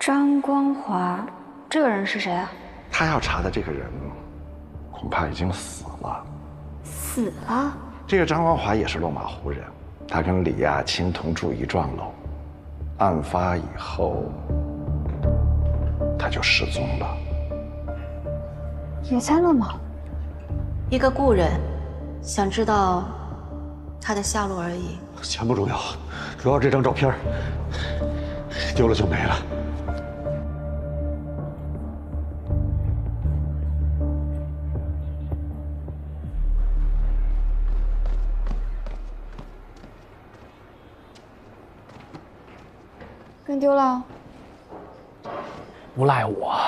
张光华，这个人是谁啊？他要查的这个人，恐怕已经死了。死了？这个张光华也是落马湖人，他跟李亚青同住一幢楼，案发以后他就失踪了。也在落马湖。一个故人，想知道他的下落而已。钱不重要，主要这张照片丢了就没了。跟丢了？不赖我，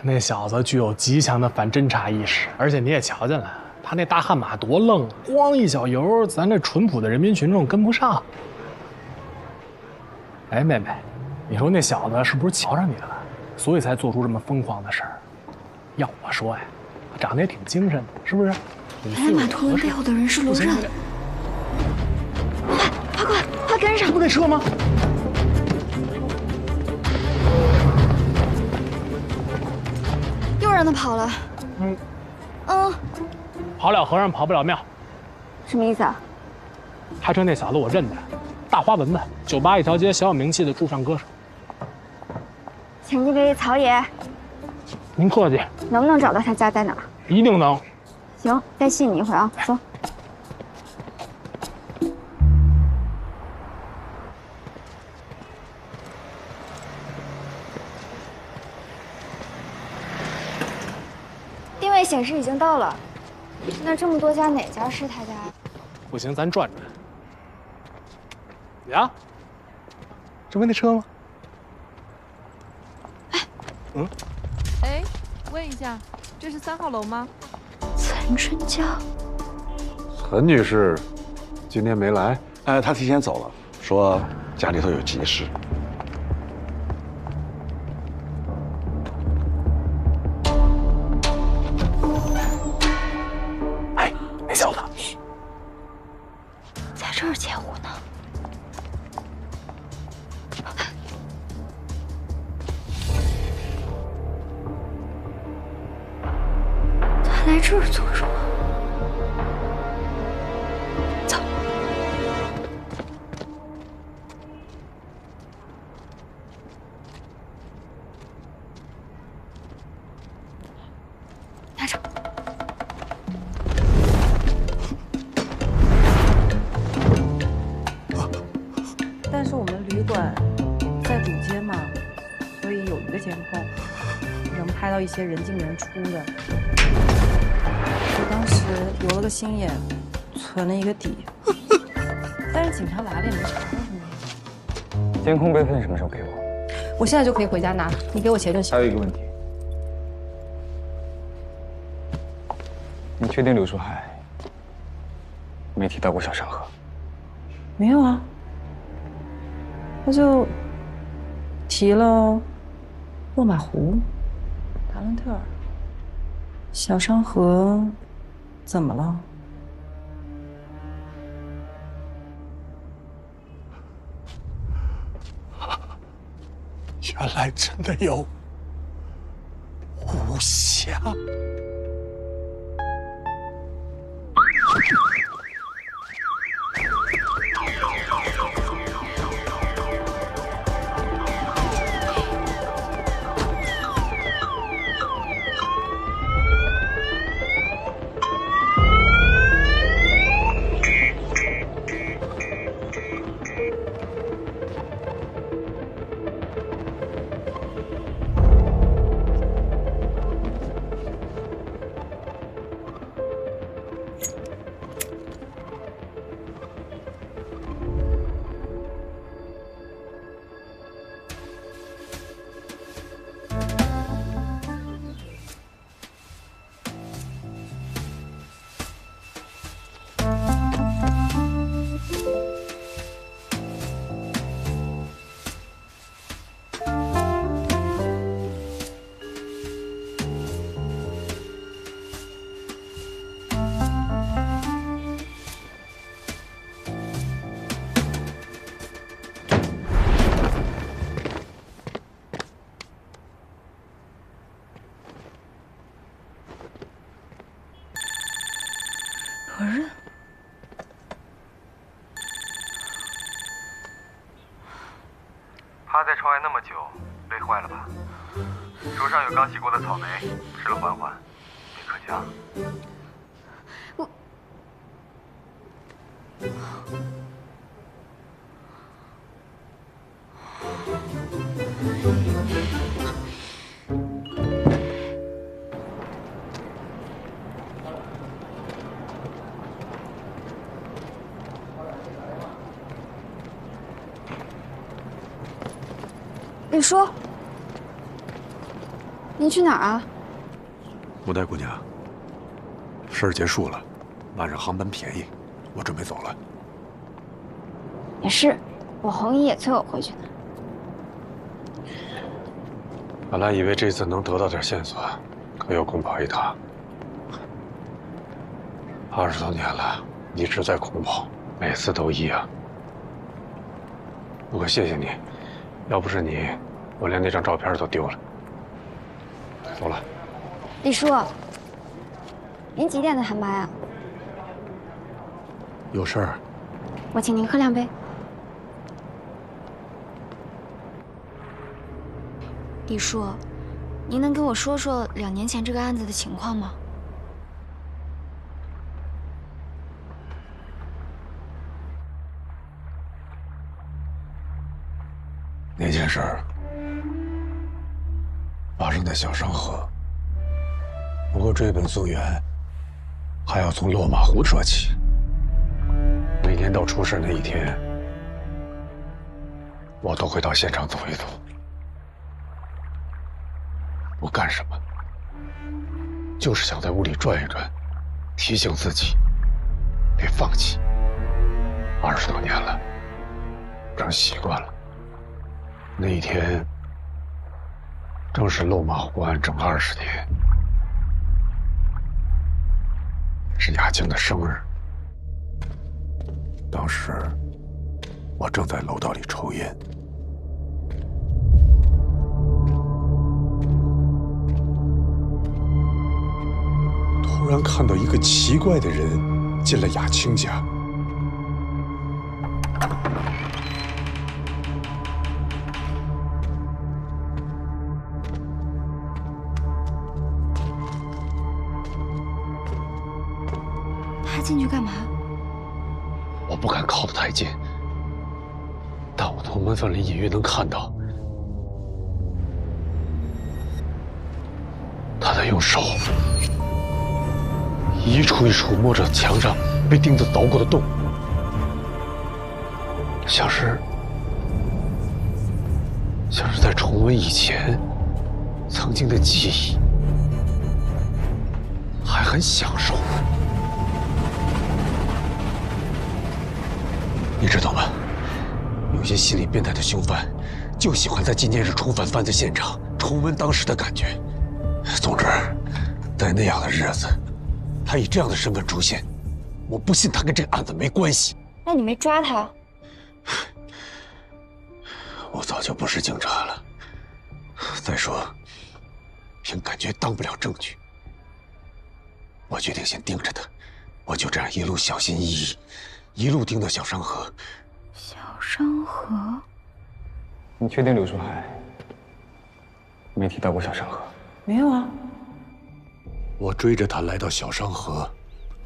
那小子具有极强的反侦察意识，而且你也瞧见了，他那大悍马多愣，咣一小油，咱这淳朴的人民群众跟不上。哎，妹妹，你说那小子是不是瞧上你了，所以才做出这么疯狂的事儿？要我说呀，他长得也挺精神的，是不是？原来马图文背后的人是卢刃。快跟上！这不那车吗？又让他跑了。跑了和尚跑不了庙。什么意思啊？开车那小子我认得，大花蚊子，酒吧一条街小有名气的驻唱歌手。前几位曹爷，您客气。能不能找到他家在哪儿？一定能。行，再信你一回啊，走。定位显示已经到了，那这么多家哪家是他家？不行，咱转转。呀，这不那车吗？哎，问一下，这是3号楼吗？岑春娇，陈女士今天没来，她提前走了，说家里头有急事。哎，那小子，在这儿截胡呢。他来这儿做什么？走。拿着。但是我们旅馆在主街嘛，所以有一个监控，能拍到一些人进人出的。我当时留了个心眼，存了一个底，但是警察来了也没查到什么。监控备份什么时候给我？我现在就可以回家拿，你给我钱就行。还有一个问题，你确定柳树海没提到过小山河？没有啊，他就提了落马湖、达伦特尔、小山河，怎么了？原来真的有无暇。外那么久，累坏了吧？手上有刚洗过的草莓，吃了缓缓，别可劲。李叔，您去哪儿啊？穆代姑娘，事儿结束了，晚上航班便宜，我准备走了。也是，我红姨也催我回去呢。本来以为这次能得到点线索，可又空跑一趟。20多年了，一直在空跑，每次都一样。不过谢谢你，要不是你，我连那张照片都丢了。走了。李叔，您几点的航班呀？有事儿？我请您喝2杯。李叔，您能跟我说说2年前这个案子的情况吗？那件事儿发生在小商河，不过追本溯源，还要从落马湖说起。每年到出事那一天，我都会到现场走一走。我干什么？就是想在屋里转一转，提醒自己别放弃。20多年了，成习惯了。那一天正是落马湖案整20年，是雅静的生日。当时我正在楼道里抽烟，突然看到一个奇怪的人进了雅清家。他进去干嘛？我不敢靠得太近，但我从门缝里隐约能看到，他在用手一处一处摸着墙上被钉子凿过的洞，像是在重温以前曾经的记忆，还很享受。你知道吗？有些心理变态的凶犯，就喜欢在纪念日重返犯罪现场，重温当时的感觉。总之，在那样的日子，他以这样的身份出现，我不信他跟这个案子没关系。那你没抓他？我早就不是警察了。再说，凭感觉当不了证据。我决定先盯着他，我就这样一路小心翼翼。一路盯到小商河。小商河？你确定柳树海没提到过小商河？没有啊。我追着他来到小商河，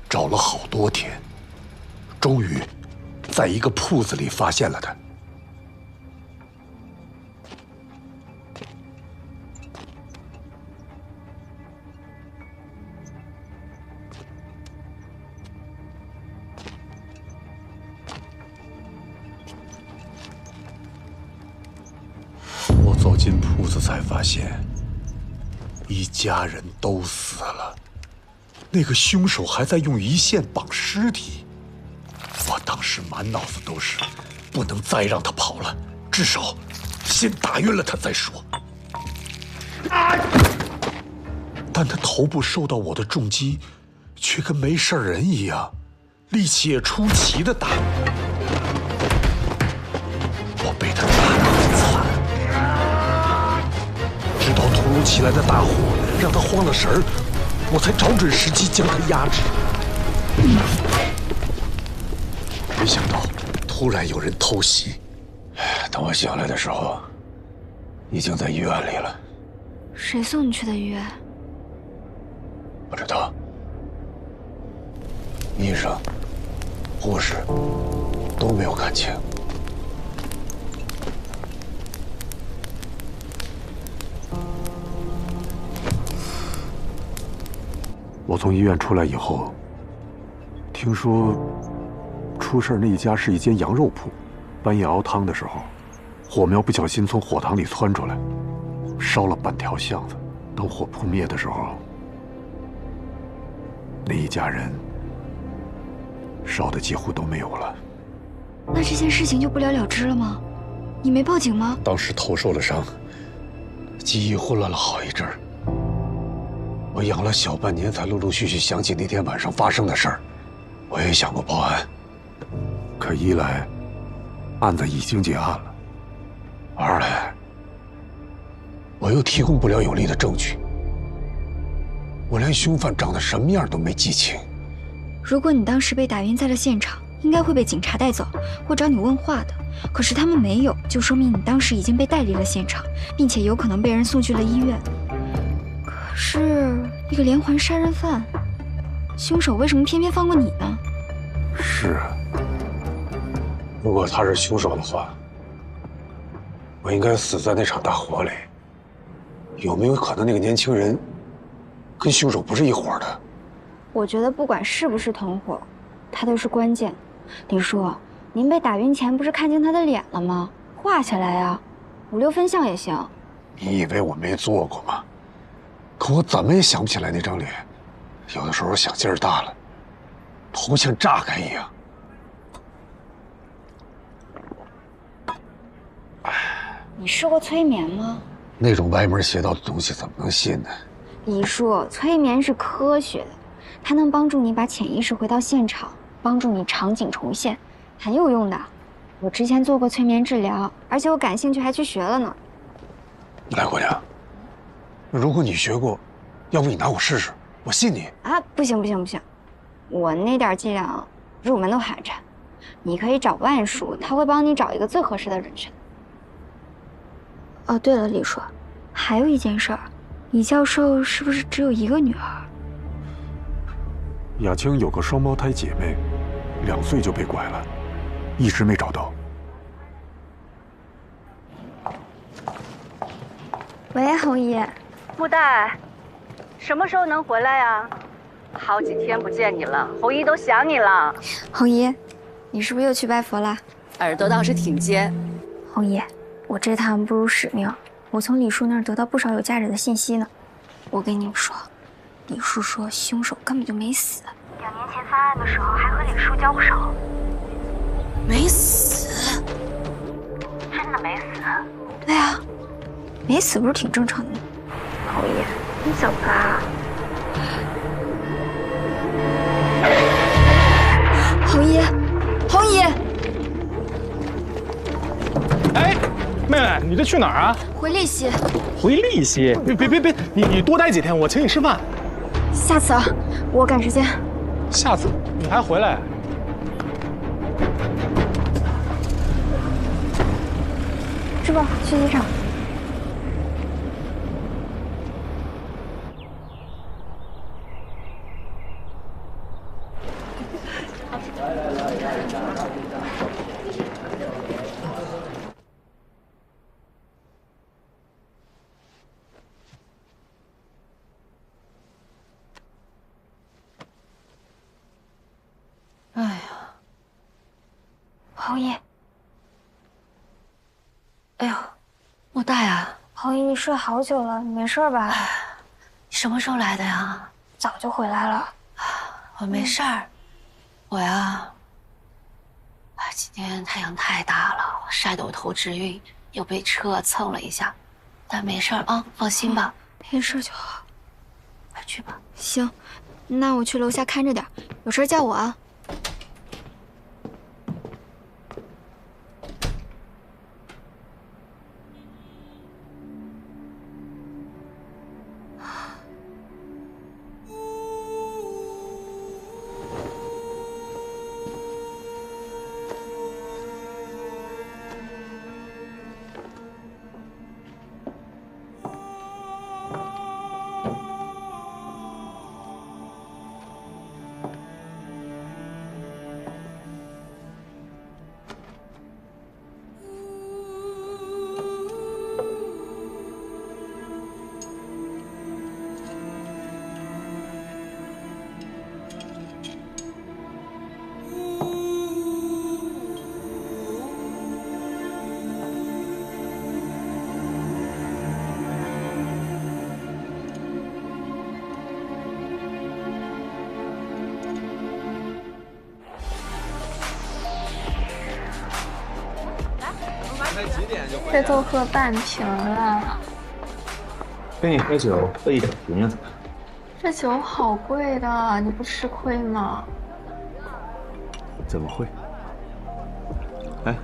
找了好多天，终于在一个铺子里发现了他。走进铺子才发现，一家人都死了，那个凶手还在用鱼线绑尸体。我当时满脑子都是，不能再让他跑了，至少先打晕了他再说。但他头部受到我的重击，却跟没事人一样，力气也出奇的大。我被他打得很惨。直到突如其来的大火让他慌了神儿，我才找准时机将他压制。没想到突然有人偷袭，等我醒来的时候，已经在医院里了。谁送你去的医院？不知道。医生、护士都没有看清。我从医院出来以后，听说出事那一家是一间羊肉铺，半夜熬汤的时候，火苗不小心从火塘里窜出来，烧了半条巷子。等火扑灭的时候，那一家人烧的几乎都没有了。那这件事情就不了了之了吗？你没报警吗？当时头受了伤，记忆混乱了好一阵儿。我养了小半年，才陆陆续续想起那天晚上发生的事儿。我也想过报案，可一来，案子已经结案了；二来，我又提供不了有力的证据。我连凶犯长得什么样都没记清。如果你当时被打晕在了现场，应该会被警察带走或找你问话的。可是他们没有，就说明你当时已经被带离了现场，并且有可能被人送去了医院。可是一个连环杀人犯，凶手为什么偏偏放过你呢？是啊，如果他是凶手的话，我应该死在那场大火里。有没有可能那个年轻人跟凶手不是一伙的？我觉得不管是不是同伙，他都是关键。李叔，您被打晕前不是看见他的脸了吗？画下来呀，5、6分像也行。你以为我没做过吗？可我怎么也想不起来那张脸。有的时候想劲儿大了，头像炸开一样。你试过催眠吗？那种歪门邪道的东西怎么能信呢？李叔，催眠是科学的，它能帮助你把潜意识回到现场，帮助你场景重现，很有用的。我之前做过催眠治疗，而且我感兴趣还去学了呢。来，姑娘，如果你学过，要不你拿我试试，我信你。啊，不行不行不行，我那点伎俩入门都寒碜。你可以找万叔，他会帮你找一个最合适的人选。哦，对了，李叔，还有一件事儿，李教授是不是只有一个女儿？雅青有个双胞胎姐妹，2岁就被拐了，一直没找到。喂，红姨。布袋，什么时候能回来呀？好几天不见你了，红姨都想你了。红姨，你是不是又去拜佛了？耳朵倒是挺尖。红姨，我这趟不辱使命，我从李叔那儿得到不少有价值的信息呢。我跟你们说，李叔说凶手根本就没死，2年前犯案的时候还和李叔交过手。没死？真的没死？对啊，没死不是挺正常的吗？红姨，你怎么啦？红姨，红姨！哎，妹妹，你这去哪儿啊？回利息。回利息？别，你多待几天，我请你吃饭。下次啊，我赶时间。下次你还回来？师傅，去机场。哎呀，红姨，哎呦，莫大呀，红姨，你睡好久了，你没事吧？你什么时候来的呀？早就回来了。我没事儿，我呀，今天太阳太大了，晒得我头直晕，又被车蹭了一下，但没事儿啊，放心吧。没事就好，快去吧。行，那我去楼下看着点，有事叫我啊。这都喝半瓶了。跟你喝酒喝一整瓶又怎么样？这酒好贵的，你不吃亏吗？怎么会？哎，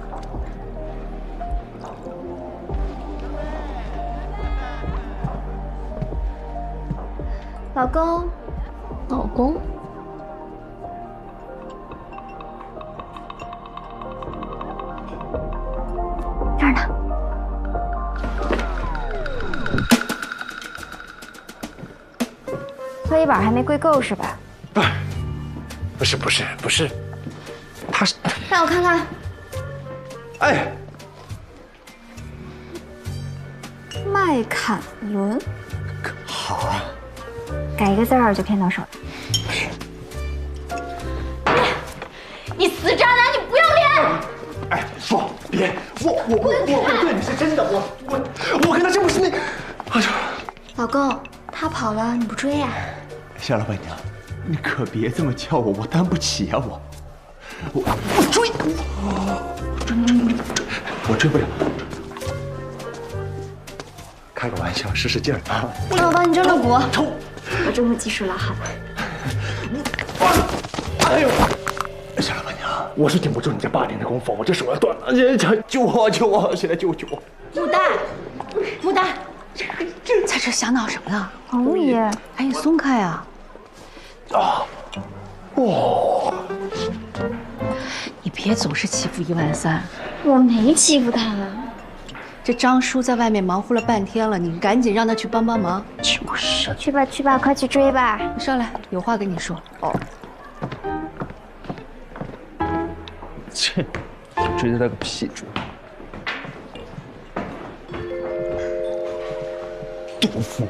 老公，老公，这儿呢。搓衣板还没跪够是吧？不是，他是。让我看看。哎，麦坎伦，好啊，改一个字儿就骗到手了。你死渣男，你不要脸！哎，说别，我对你是真的，我跟他真不是那，哎呀，老公，他跑了你不追呀？夏老板娘，你可别这么叫我担不起啊我追，我追不了，开个玩笑，使使劲儿啊！那我帮你蒸了骨，我蒸骨技术老好了。哎呦！夏老板娘，我是顶不住你这8年的功夫，我这手要断了，救我！现在救我！牡丹，在这瞎闹什么呢？红爷，赶紧松开啊！你别总是欺负13000，我没欺负他。这张叔在外面忙活了半天了，你赶紧让他去帮帮忙。就是，去吧，快去追吧！上来，有话跟你说。哦。切，追他个屁追！杜甫，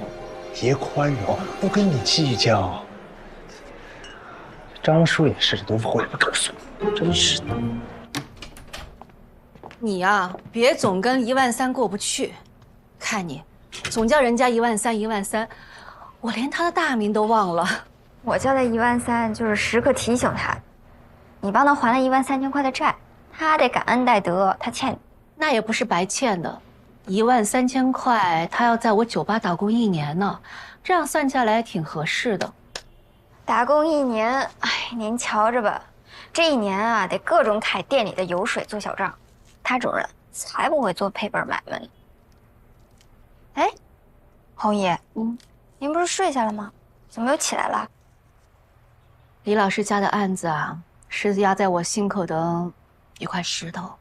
别宽容，不跟你计较。张叔也是，这毒妇会不告诉我，真是的。你呀，别总跟13000过不去。看你，总叫人家13000，我连他的大名都忘了。我叫他13000，就是时刻提醒他，你帮他还了13000块的债，他得感恩戴德，他欠你。那也不是白欠的，13000块，他要在我酒吧打工1年呢，这样算下来挺合适的。打工1年，哎，您瞧着吧，这1年啊，得各种揩店里的油水做小账。他这种人才不会做赔本买卖呢。哎，红姨，您不是睡下了吗？怎么又起来了？李老师家的案子啊，是压在我心口的一块石头。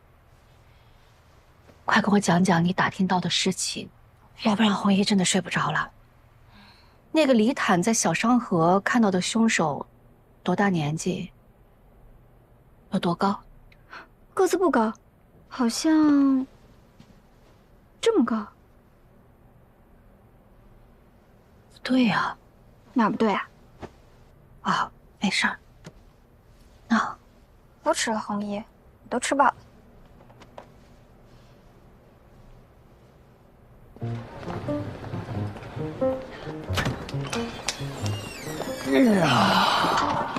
快跟我讲讲你打听到的事情，要不然红姨真的睡不着了。那个李坦在小商河看到的凶手，多大年纪？有多高？个子不高，好像这么高。不对呀，哪不对啊？啊，没事儿。那不吃了，红姨，你都吃饱了。哎呀，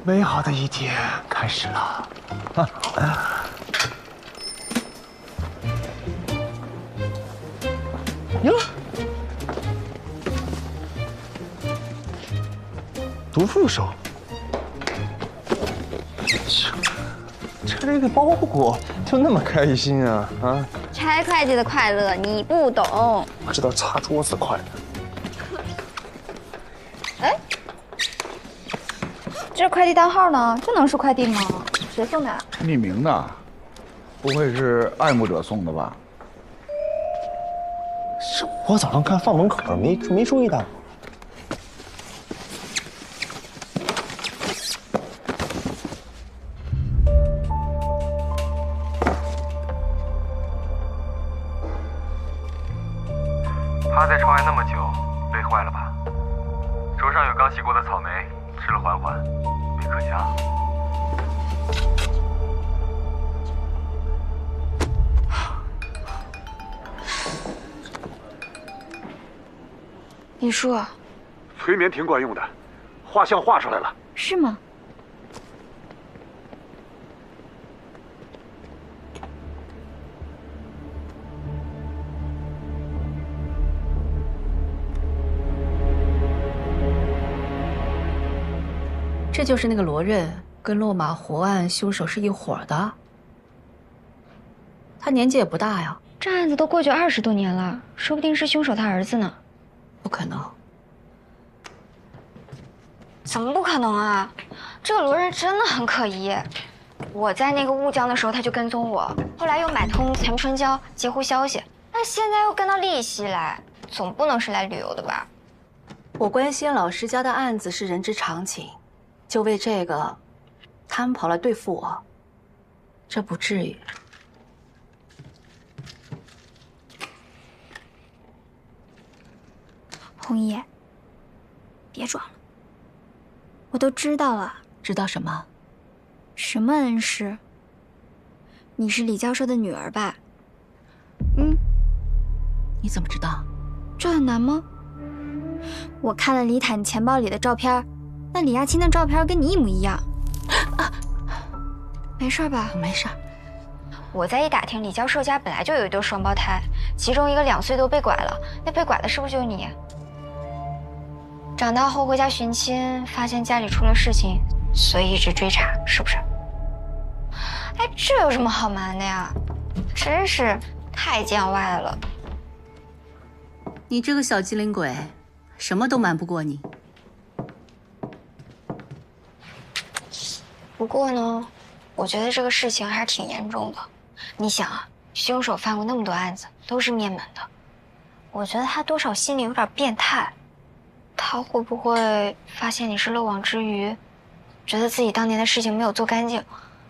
美好的一天开始了。哟，毒副手，拆个包裹就那么开心啊？啊！拆会计的快乐你不懂，我知道擦桌子快乐。哎，这快递单号呢？这能是快递吗？谁送的？匿名的，不会是爱慕者送的吧？是我早上看放门口没注意到。趴在窗外那么久，累坏了吧？桌上有刚洗过的草莓，吃了缓缓，没可香。李叔，催眠挺管用的，画像画出来了。是吗？这就是那个罗任跟落马湖案凶手是一伙的。他年纪也不大呀。这案子都过去20多年了，说不定是凶手他儿子呢。不可能。怎么不可能啊？这个罗任真的很可疑。我在那个乌江的时候，他就跟踪我，后来又买通陈春娇截胡消息，那现在又跟到丽溪来，总不能是来旅游的吧？我关心老师家的案子是人之常情，就为这个，他们跑来对付我，这不至于。红姨，别装了，我都知道了。知道什么？什么恩师？你是李教授的女儿吧？嗯。你怎么知道？这很难吗？我看了李坦钱包里的照片，那李亚青的照片跟你一模一样。没事吧？没事。我再一打听，李教授家本来就有一对双胞胎，其中一个2岁多被拐了，那被拐的是不是就是你？长大后回家寻亲，发现家里出了事情，所以一直追查，是不是？哎，这有什么好瞒的呀？真是太见外了。你这个小机灵鬼，什么都瞒不过你。不过呢，我觉得这个事情还是挺严重的。你想啊，凶手犯过那么多案子，都是灭门的，我觉得他多少心里有点变态。他会不会发现你是漏网之鱼，觉得自己当年的事情没有做干净，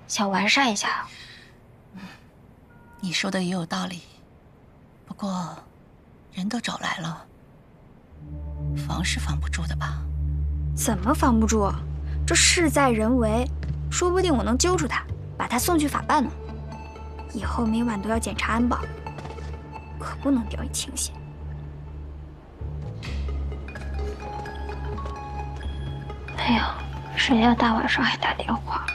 想完善一下？你说的也有道理，不过人都找来了，防是防不住的吧？怎么防不住？这事在人为，说不定我能揪住他，把他送去法办呢。以后每晚都要检查安保，可不能掉以轻心。哎呀，谁呀？大晚上还打电话？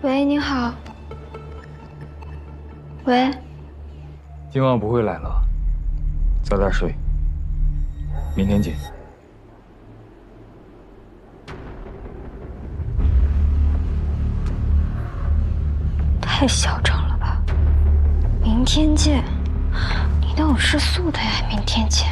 喂，你好。喂。今晚不会来了，早点睡，明天见。太嚣张了吧！明天见，你都有吃素的呀，明天见。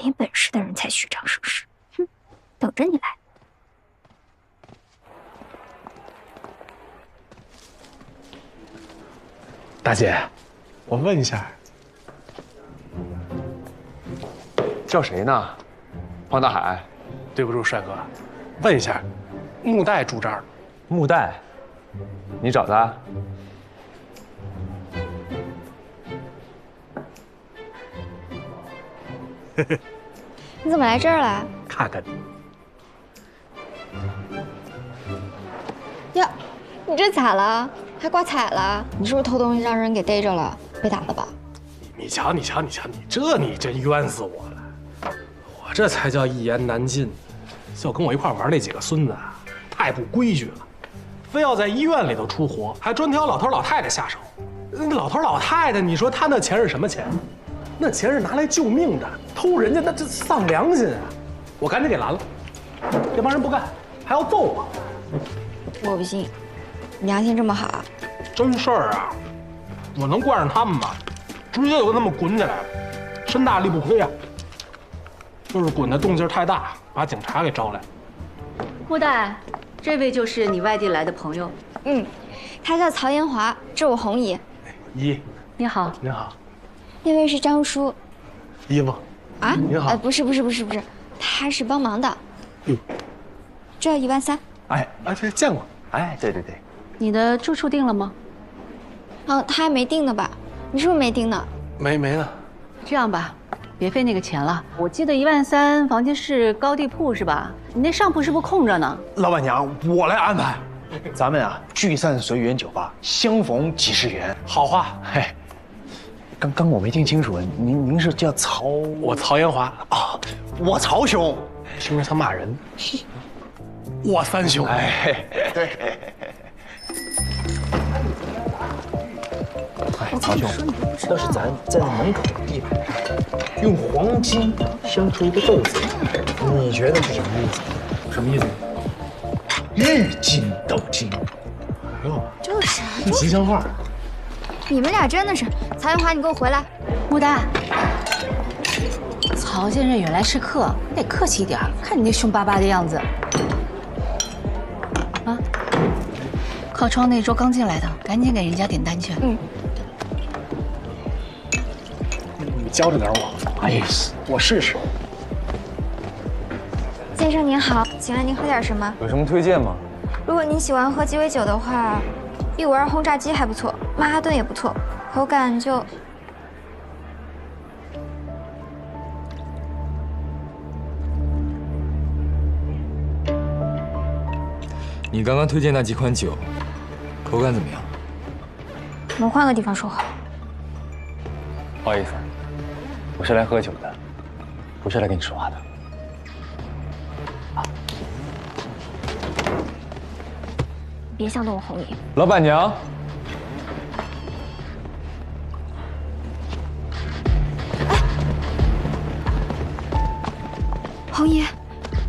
没本事的人才虚张声势，哼，等着你来。大姐，我问一下，叫谁呢？方大海。对不住，帅哥，问一下，木代住这儿吗？木代，你找他？你怎么来这儿了？看看你。呀，你这咋了？还挂彩了？你是不是偷东西让人给逮着了？被打了吧？你瞧，你真冤死我了！我这才叫一言难尽。就跟我一块玩那几个孙子啊，太不规矩了，非要在医院里头出活，还专挑老头老太太下手。那老头老太太，你说他那钱是什么钱？那钱是拿来救命的，偷人家那这丧良心啊！我赶紧给拦了，这帮人不干，还要揍我。我不信，你良心这么好？真事儿啊，我能惯上他们吗？直接就跟他们滚起来了，身大力不亏啊。就是滚的动静太大，把警察给招来。木代，这位就是你外地来的朋友。嗯，他叫曹延华，这是我红姨。姨，你好。您好。那位是张叔。姨夫。啊？您好。不是，他是帮忙的。这要13000。哎，这见过。哎，对。你的住处定了吗？哦，他还没定呢吧？你是不是没定呢？没呢。这样吧，别费那个钱了。我记得13000房间是高低铺是吧？你那上铺是不是空着呢？老板娘，我来安排。咱们啊，聚散随缘酒吧，相逢几时圆。好话。嘿，刚我没听清楚，您是叫曹？我曹延华啊，我曹兄，是不是想骂人？我三兄，哎，对。哎，曹兄，要是咱在那门口的地板上用黄金镶出一个豆子，你觉得是什么意思？什么意思？日进斗金。哎呦，就是吉祥话。你们俩真的是，曹延华，你给我回来！穆大，曹先生远来是客，你得客气一点。看你那凶巴巴的样子。啊，靠窗那桌刚进来的，赶紧给人家点单去。嗯。你教着点我。哎，我试试。先生您好，请问您喝点什么？有什么推荐吗？如果您喜欢喝鸡尾酒的话，152轰炸机还不错，曼哈顿也不错，口感就……你刚刚推荐那几款酒，口感怎么样？我们换个地方说话。不好意思，我是来喝酒的，不是来跟你说话的。别想动我红姨。老板娘，红姨，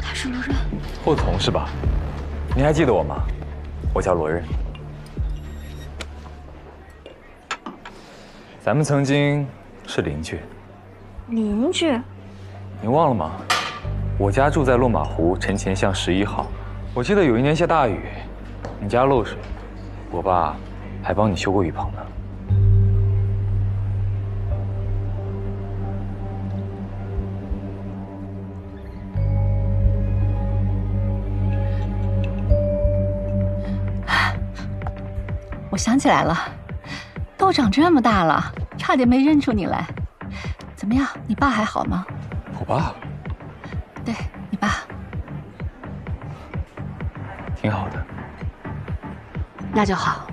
他是罗润。后同是吧？你还记得我吗？我叫罗润。咱们曾经是邻居。邻居？你忘了吗？我家住在落马湖陈前巷11号。我记得有一年下大雨，你家漏水，我爸还帮你修过雨棚呢。我想起来了，都长这么大了，差点没认出你来。怎么样，你爸还好吗？我爸？对，你爸。挺好的。那就好，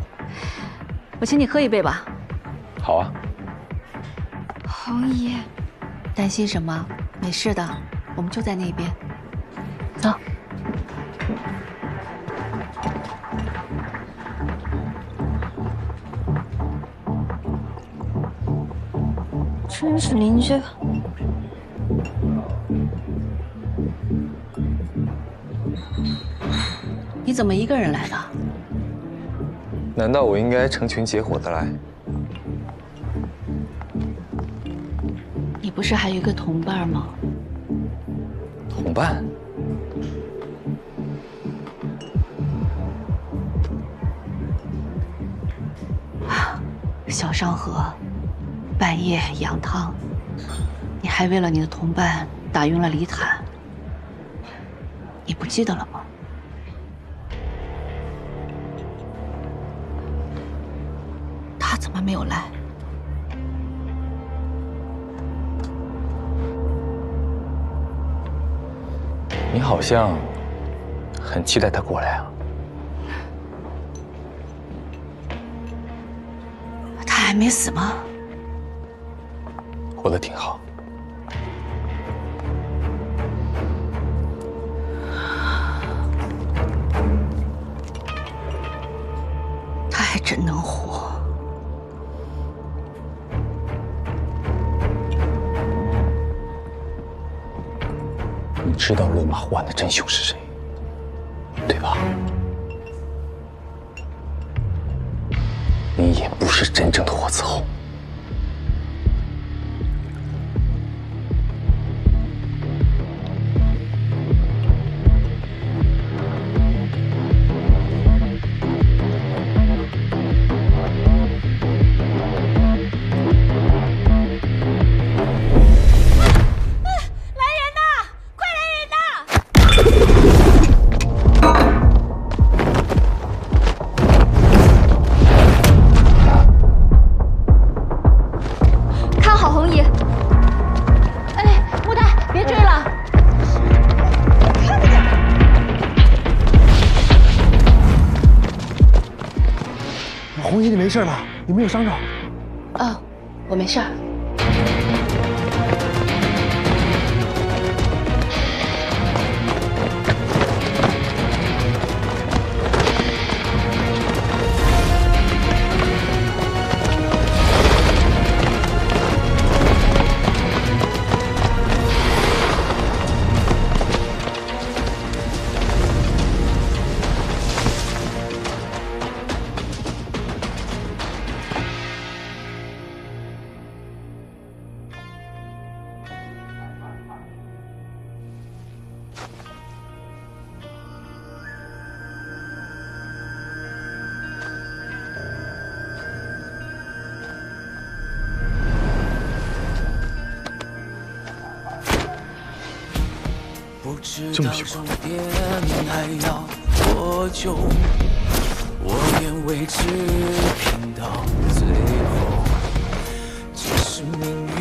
我请你喝一杯吧。好啊。红姨，担心什么？没事的，我们就在那边。走。真是邻居。你怎么一个人来的？难道我应该成群结伙的来？你不是还有一个同伴吗？同伴？小商河，半夜羊汤，你还为了你的同伴打晕了李坦，你不记得了吗？他怎么没有来？你好像很期待他过来啊。他还没死吗？活得挺好。他还真能活。你知道落马湖案的真凶是谁，对吧？你也不是真正的活伺候。红姨，你没事吧？你没有伤着？啊，我没事儿。这么凶还要多久？我愿为之拼到最后。即使命运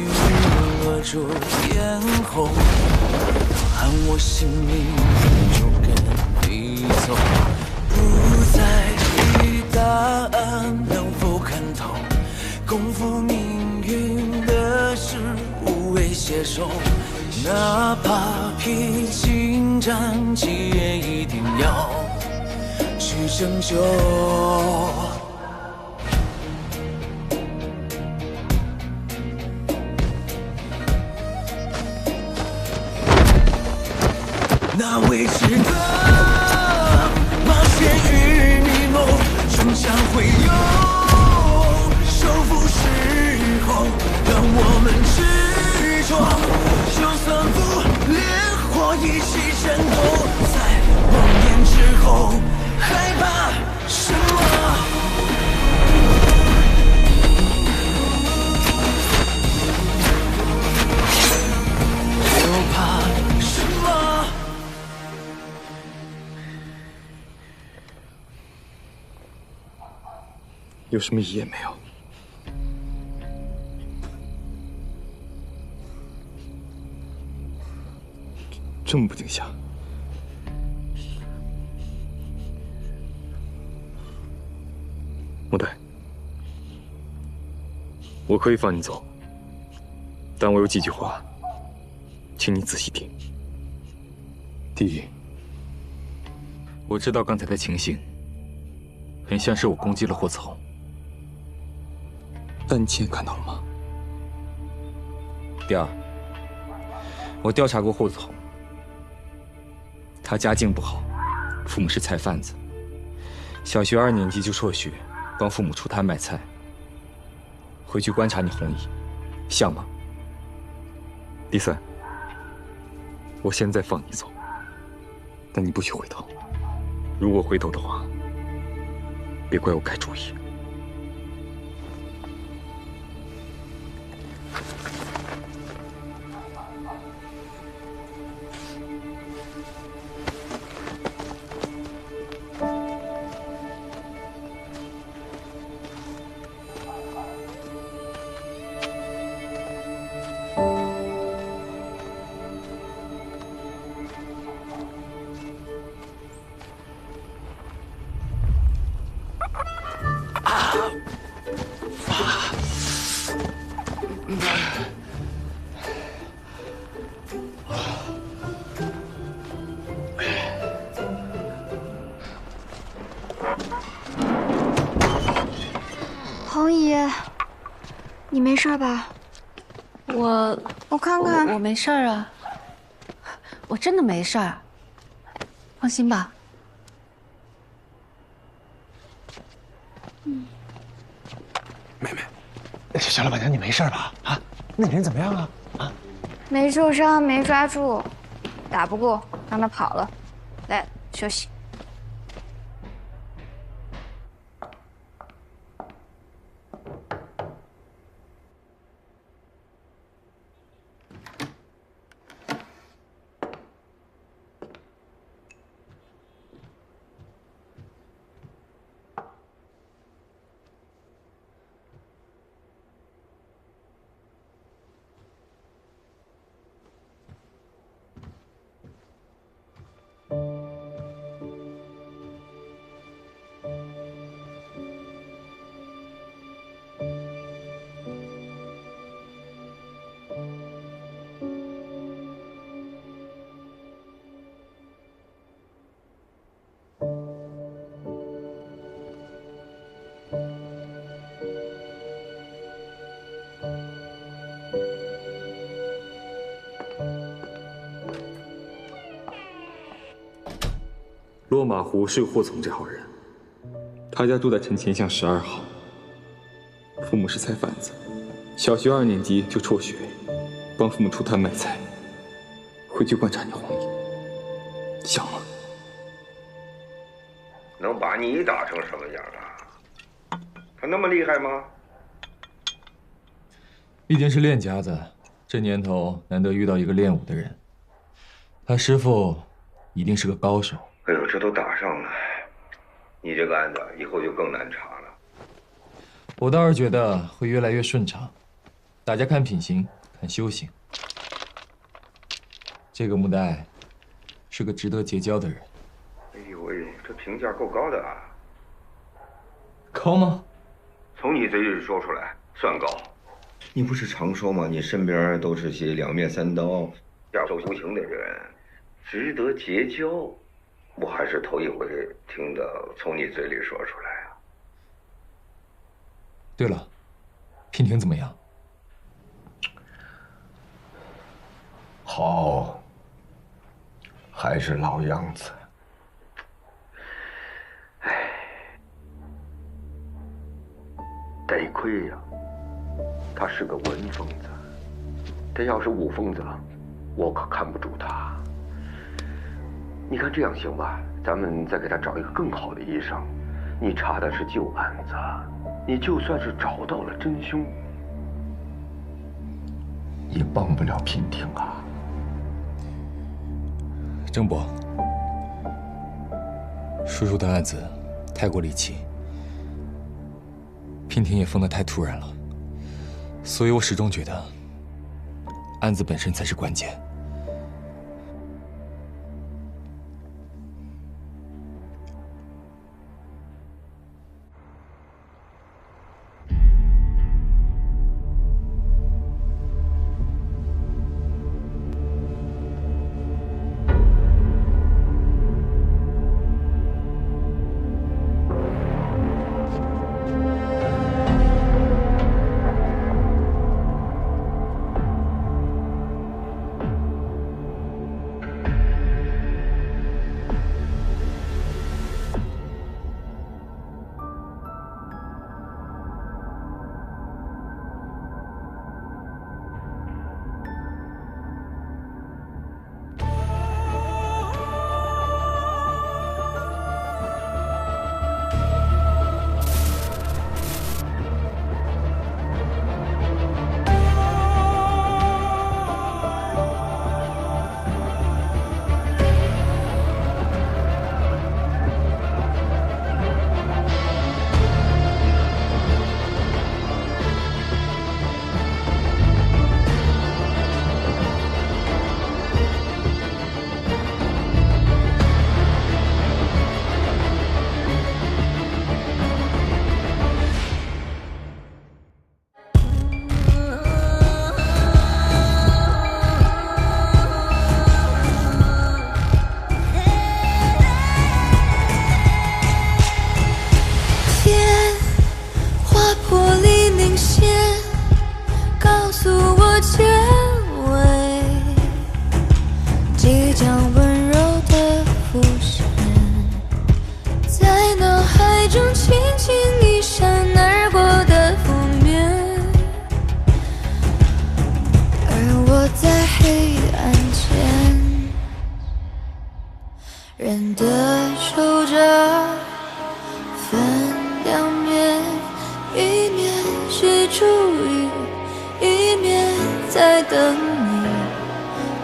扼住咽喉，喊我性命就跟你走。不在意答案能否看透，共赴命运的事无谓携手。哪怕披荆斩棘，也一定要去拯救。那未知的冒险与迷梦，终将会有收复时空，让我们执着。就算不烈火一起战斗，在梦魇之后，害怕什么？又怕什么？有什么意义也没有。这么不惊吓？莫代，我可以放你走，但我有几句话，请你仔细听。第一，我知道刚才的情形很像是我攻击了霍子红，但你亲眼看到了吗？第二，我调查过霍子红。他家境不好，父母是菜贩子，小学2年级就辍学，帮父母出摊卖菜。回去观察你红姨，像吗？第三，我现在放你走，但你不许回头。如果回头的话，别怪我改主意。红姨，你没事吧？我看看，我没事啊，我真的没事儿，放心吧。妹妹，小老板娘，你没事吧？啊，那人怎么样啊？啊，没受伤，没抓住，打不过，让他跑了。来，休息。落马湖是霍总这号人，他家住在陈前巷12号，父母是菜贩子，小学2年级就辍学，帮父母出摊卖菜，回去观察你黄姨，想吗？能把你打成什么样啊？他那么厉害吗？毕竟是练家子，这年头难得遇到一个练武的人，他师傅一定是个高手。哎呦，这都打上了，你这个案子以后就更难查了。我倒是觉得会越来越顺畅，大家看品行，看修行。这个穆代是个值得结交的人。哎呦喂，这评价够高的啊！高吗？从你嘴里说出来算高。你不是常说吗？你身边都是些两面三刀、下手无情的人，值得结交。我还是头一回听到从你嘴里说出来啊。对了，娉婷怎么样？好，还是老样子。唉，得亏呀，他是个文疯子，他要是武疯子，我可看不住他。你看这样行吧？咱们再给他找一个更好的医生。你查的是旧案子，你就算是找到了真凶，也帮不了娉婷啊。郑伯，叔叔的案子太过离奇，娉婷也疯得太突然了，所以我始终觉得案子本身才是关键。人的守着分两面，一面是注意，一面在等你。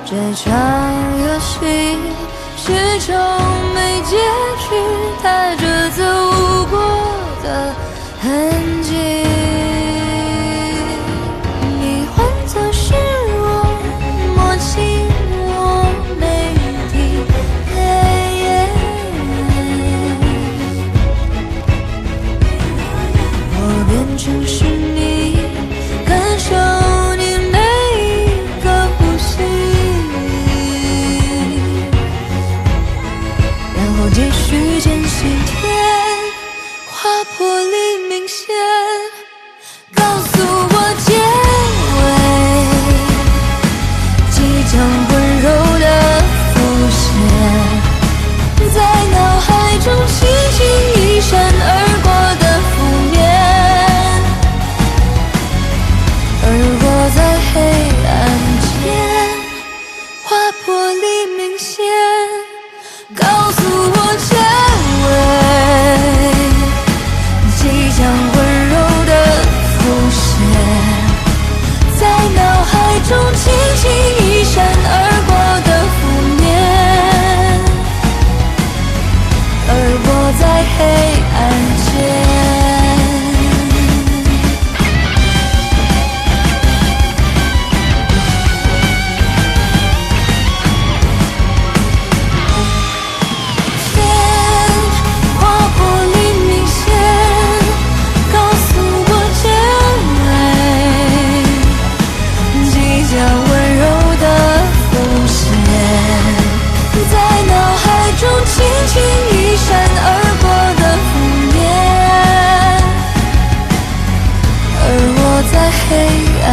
这场游戏始终没结局，它这走过的痕迹。你换作是我，默契我没提。我变成是你，感受你每一个呼吸，然后继续坚信天划破璃明显，告诉我结尾，即将温柔的浮现，在脑海中轻轻一闪而过的负面，而我在黑暗间划破黎明线，告诉我结尾，即将温柔的浮现，在脑海中轻轻一闪而过的负面，而我在黑暗间。轻轻一闪而过的负面，而我在黑暗